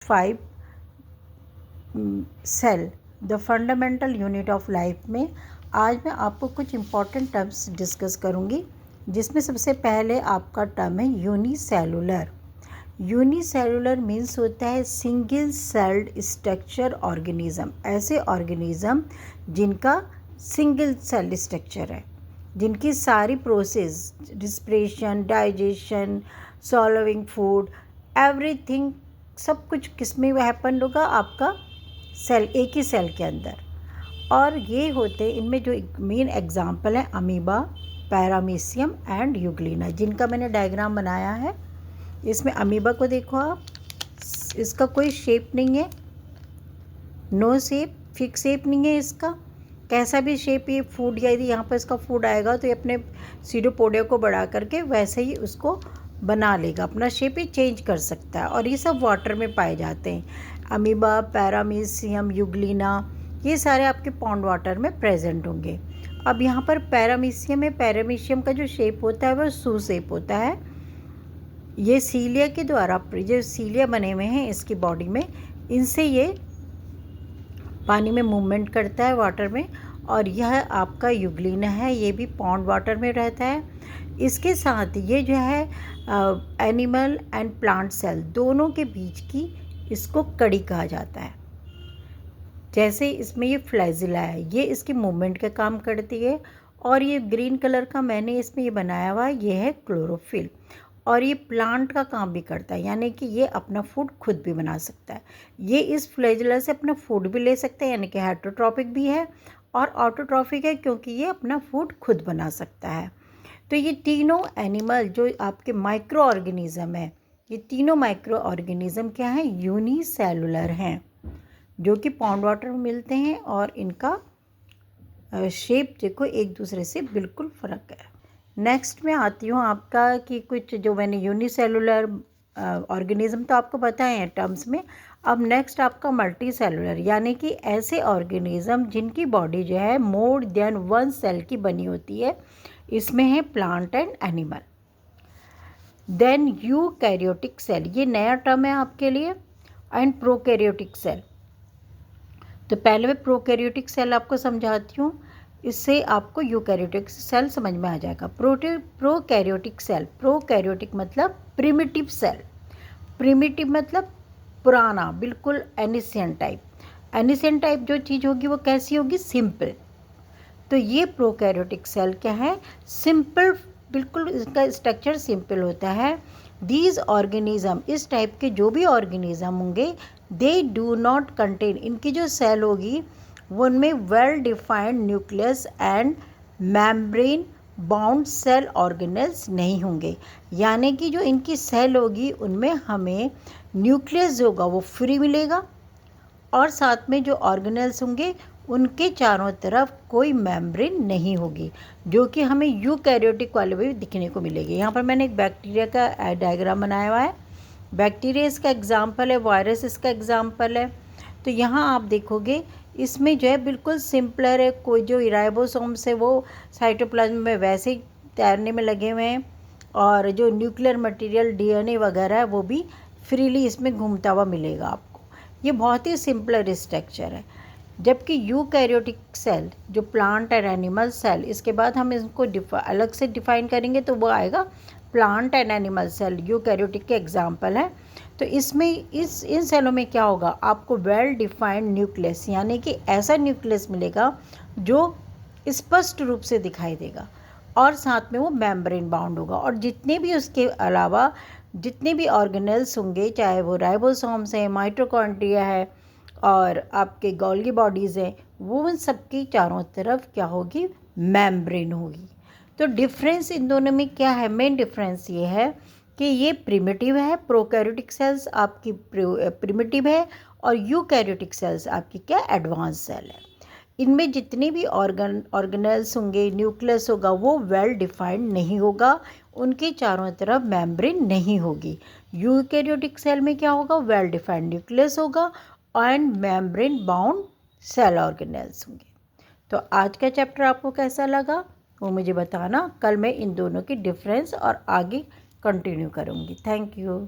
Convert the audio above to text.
5 cell the fundamental unit of life में आज मैं आपको कुछ इम्पॉर्टेंट टर्म्स डिस्कस करूंगी, जिसमें सबसे पहले आपका टर्म है यूनिसेलुलर। यूनिसेलुलर मीन्स होता है सिंगल सेल्ड स्ट्रक्चर ऑर्गेनिज्म। ऐसे ऑर्गेनिज्म जिनका सिंगल सेल स्ट्रक्चर है, जिनकी सारी process respiration, digestion, solving food, everything, सब कुछ किसमें हैपन होगा? आपका सेल, एक ही सेल के अंदर। और ये होते, इनमें जो मेन एग्जाम्पल है अमीबा, पैरामीशियम एंड यूग्लिना, जिनका मैंने डायग्राम बनाया है। इसमें अमीबा को देखो आप, इसका कोई शेप नहीं है, नो शेप, फिक्स शेप नहीं है इसका। कैसा भी शेप ये फूड, यदि यहाँ पर इसका फूड आएगा तो ये अपने सीडोपोडिया को बढ़ा करके वैसे ही उसको बना लेगा, अपना शेप ही चेंज कर सकता है। और ये सब वाटर में पाए जाते हैं। अमीबा, पैरामीशियम, यूग्लिना, ये सारे आपके पॉन्ड वाटर में प्रेजेंट होंगे। अब यहाँ पर पैरामीशियम है। पैरामीशियम का जो शेप होता है वह सू शेप होता है। ये सीलिया के द्वारा, जो सीलिया बने हुए हैं इसकी बॉडी में, इनसे ये पानी में मूवमेंट करता है, वाटर में। और यह आपका यूग्लिना है, ये भी पॉन्ड वाटर में रहता है। इसके साथ ये जो है एनिमल एंड प्लांट सेल दोनों के बीच की, इसको कड़ी कहा जाता है। जैसे इसमें ये फ्लैजिला है, ये इसकी मूवमेंट का काम करती है। और ये ग्रीन कलर का मैंने इसमें ये बनाया हुआ, ये है क्लोरोफिल। और ये प्लांट का काम भी करता है, यानी कि ये अपना फूड खुद भी बना सकता है। ये इस फ्लैजिला से अपना फूड भी ले सकता है, यानी कि हेटरोट्रॉपिक भी है और ऑटोट्रॉफिक है, क्योंकि ये अपना फूड खुद बना सकता है। तो ये तीनों एनिमल जो आपके माइक्रो ऑर्गेनिज्म है, ये तीनों माइक्रो ऑर्गेनिज्म क्या हैं? यूनिसेलुलर हैं, जो कि पॉन्ड वाटर में मिलते हैं। और इनका शेप देखो एक दूसरे से बिल्कुल फ़र्क है। नेक्स्ट में आती हूँ आपका कि कुछ जो मैंने यूनिसेलुलर ऑर्गेनिज्म तो आपको बताए हैं टर्म्स में। अब नेक्स्ट आपका मल्टी सेलुलर, यानी कि ऐसे ऑर्गेनिज्म जिनकी बॉडी जो है मोर देन वन सेल की बनी होती है। इसमें है plant and animal. Then eukaryotic cell, ये नया टर्म है आपके लिए। And prokaryotic cell. तो पहले मैं प्रोकैरियोटिक सेल आपको समझाती हूँ, इससे आपको यूकैरियोटिक सेल समझ में आ जाएगा। प्रोकैरियोटिक सेल, प्रोकैरियोटिक मतलब प्रिमिटिव सेल। प्रिमिटिव मतलब पुराना, बिल्कुल एनिशियंट टाइप। एनिशियंट टाइप जो चीज़ होगी वो कैसी होगी? सिंपल। तो ये प्रोकैरियोटिक सेल क्या है? सिंपल, बिल्कुल इसका स्ट्रक्चर सिंपल होता है। दीज ऑर्गेनिज्म, इस टाइप के जो भी ऑर्गेनिज्म होंगे, दे डू नॉट कंटेन, इनकी जो सेल होगी वो उनमें well defined nucleus and membrane bound cell organelles नहीं होंगे। यानी कि जो इनकी सेल होगी उनमें हमें न्यूक्लियस जो होगा वो फ्री मिलेगा, और साथ में जो ऑर्गेनेल्स होंगे उनके चारों तरफ कोई मेम्ब्रेन नहीं होगी, जो कि हमें यूकैरियोटिक वाले भी दिखने को मिलेगी। यहाँ पर मैंने एक बैक्टीरिया का डायग्राम बनाया हुआ है। बैक्टीरिया इसका एग्जाम्पल है, वायरस इसका एग्जाम्पल है। तो यहाँ आप देखोगे इसमें जो है बिल्कुल सिंपलर है। कोई जो राइबोसोम्स है वो साइटोप्लाज्म में वैसे ही तैरने में लगे हुए हैं, और जो न्यूक्लियर मटेरियल डीएनए वगैरह है वो भी फ्रीली इसमें घूमता हुआ मिलेगा आपको। ये बहुत ही सिंपलर स्ट्रक्चर है। जबकि यूकैरियोटिक सेल जो प्लांट एंड एनिमल सेल, इसके बाद हम इसको अलग से डिफाइन करेंगे तो वो आएगा plant and animal cell, eukaryotic के एग्जाम्पल है। तो इसमें इन सेलों में क्या होगा? आपको वेल डिफाइंड न्यूक्लियस, यानी कि ऐसा न्यूक्लियस मिलेगा जो स्पष्ट रूप से दिखाई देगा, और साथ में वो मेम्ब्रेन बाउंड होगा। और जितने भी उसके अलावा जितने भी ऑर्गेनेल्स होंगे, चाहे वो राइबोसोम्स हैं, माइटोकॉन्ड्रिया है, और आपके गोल्गी बॉडीज़ हैं, वो उन सबकी चारों तरफ क्या होगी? मेम्ब्रेन होगी। तो डिफरेंस इन दोनों में क्या है? मेन डिफरेंस ये है कि ये प्रिमिटिव है, प्रोकैरियोटिक सेल्स आपकी प्रिमिटिव है, और यूकैरियोटिक सेल्स आपकी क्या? एडवांस सेल है। इनमें जितने भी ऑर्गेनेल्स होंगे, न्यूक्लियस होगा, वो वेल डिफाइंड नहीं होगा, उनके चारों तरफ मेम्ब्रेन नहीं होगी। यूकैरियोटिक सेल में क्या होगा? वेल डिफाइंड न्यूक्लियस होगा and membrane bound cell organelles होंगे। तो आज का चैप्टर आपको कैसा लगा वो मुझे बताना। कल मैं इन दोनों की डिफरेंस और आगे कंटिन्यू करूँगी। Thank you.